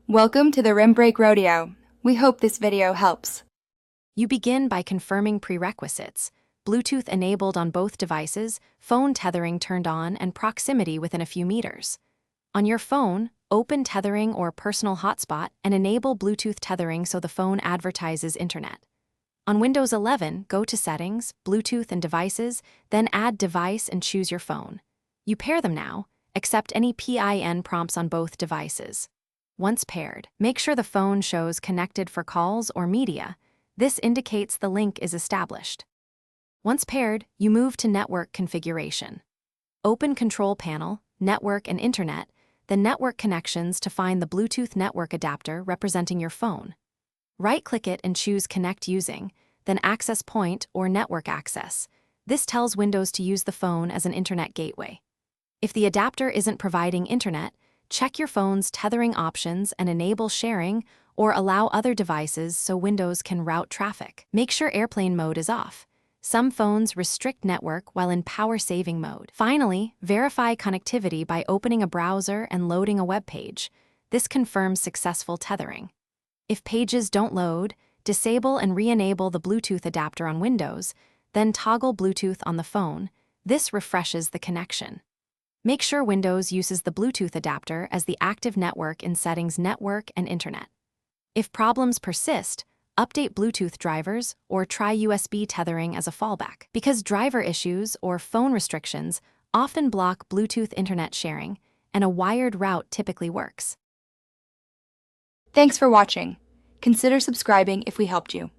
Welcome to the Rim Break Rodeo. We hope this video helps. You begin by confirming prerequisites: Bluetooth enabled on both devices, phone tethering turned on, and proximity within a few meters. On your phone, open Tethering or Personal Hotspot and enable Bluetooth tethering so the phone advertises internet. On Windows 11, go to Settings, Bluetooth and Devices, then add Device and choose your phone. You pair them now. Accept any PIN prompts on both devices. Once paired, make sure the phone shows Connected for calls or media. This indicates the link is established. Once paired, you move to Network Configuration. Open Control Panel, Network and Internet, then Network Connections to find the Bluetooth network adapter representing your phone. Right-click it and choose Connect Using, then Access Point or Network Access. This tells Windows to use the phone as an internet gateway. If the adapter isn't providing internet, check your phone's tethering options and enable sharing or allow other devices so Windows can route traffic. Make sure airplane mode is off. Some phones restrict network while in power-saving mode. Finally, verify connectivity by opening a browser and loading a web page. This confirms successful tethering. If pages don't load, disable and re-enable the Bluetooth adapter on Windows, then toggle Bluetooth on the phone. This refreshes the connection. Make sure Windows uses the Bluetooth adapter as the active network in Settings Network and Internet. If problems persist, update Bluetooth drivers or try USB tethering as a fallback, because driver issues or phone restrictions often block Bluetooth internet sharing, and a wired route typically works. Thanks for watching. Consider subscribing if we helped you.